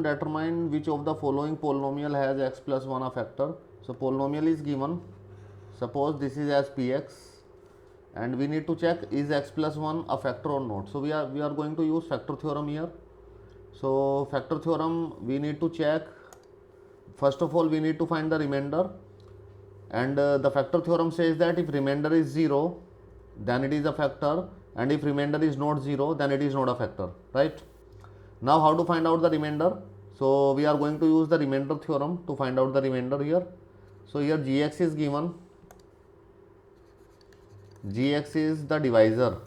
Determine which of the following polynomial has x plus 1 a factor. So polynomial is given. Suppose this is as px, and we need to check is x plus 1 a factor or not. So we are going to use factor theorem here. So factor theorem, we need to check. First of all, we need to find the remainder, and the factor theorem says that if remainder is 0, then it is a factor, and if remainder is not 0, then it is not a factor, right? Now how to find out the remainder? So we are going to use the remainder theorem to find out the remainder here. So here gx is given, gx is the divisor,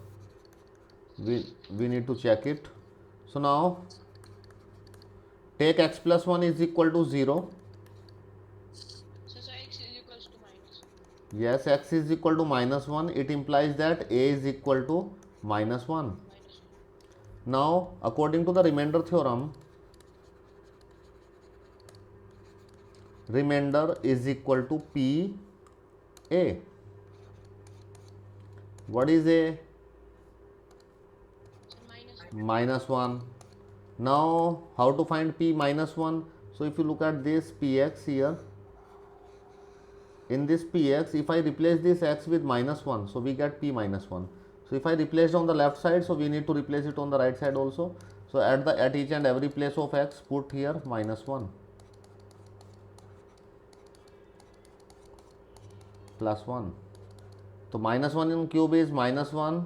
we need to check it. So now take x plus 1 is equal to 0. So x is equals to minus. Yes, x is equal to minus 1. It implies that a is equal to minus 1. Minus. Now according to the remainder theorem, remainder is equal to p a. What is a? So Minus 1. Now how to find p minus 1? So if you look at this px here, in this px, if I replace this x with minus 1, so we get p minus 1. So if I replace on the left side, so we need to replace it on the right side also. So at each and every place of x, put here minus 1 plus 1. So minus 1 in cube is minus 1,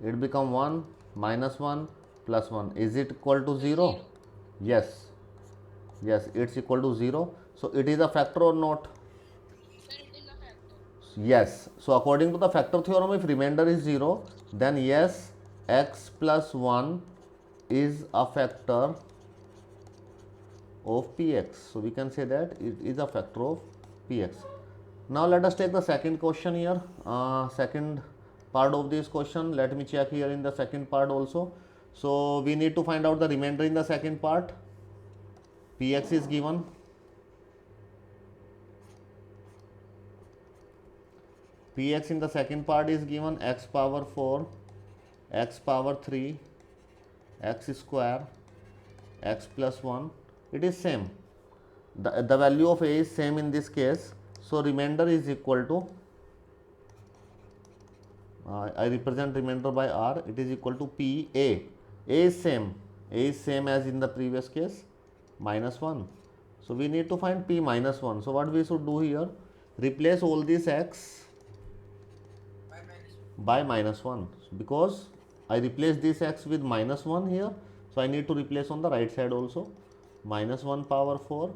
it become 1, minus 1 plus 1. Is it equal to 0? Yes, yes, it's equal to 0. So it is a factor or not? sir, it is a factor. Yes. So according to the factor theorem, if remainder is 0, then yes, x plus 1 is a factor of px. So we can say that it is a factor of px. Now let us take the second question here. Second part of this question. Let me check here in the second part also. So we need to find out the remainder in the second part. Px is given. Px in the second part is given x power 4, x power 3, x square, x plus 1. It is same. The value of a is same in this case. So remainder is equal to, I represent remainder by r, it is equal to p a. A is same as in the previous case, minus 1. So we need to find p minus 1. So what we should do here, replace all these x by minus 1, because I replace this x with minus 1 here, so I need to replace on the right side also. Minus 1 power 4,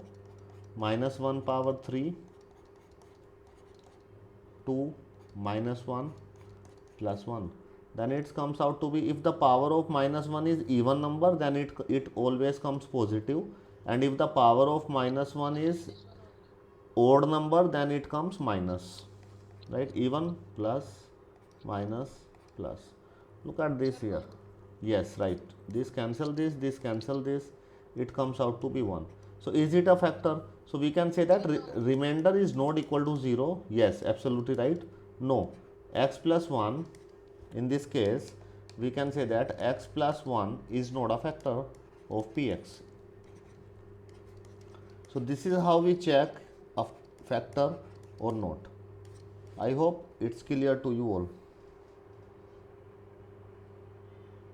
minus 1 power 3, 2, minus 1 plus 1. Then it comes out to be, if the power of minus 1 is even number, then it always comes positive, and if the power of minus 1 is odd number, then it comes minus, right? Even, plus, minus, plus. Look at this here. Yes, right. This cancel this cancel this. It comes out to be 1. So is it a factor? So we can say that remainder is not equal to 0. Yes, absolutely right. No. X plus 1, in this case, we can say that x plus 1 is not a factor of px. So this is how we check a factor or not. I hope it's clear to you all.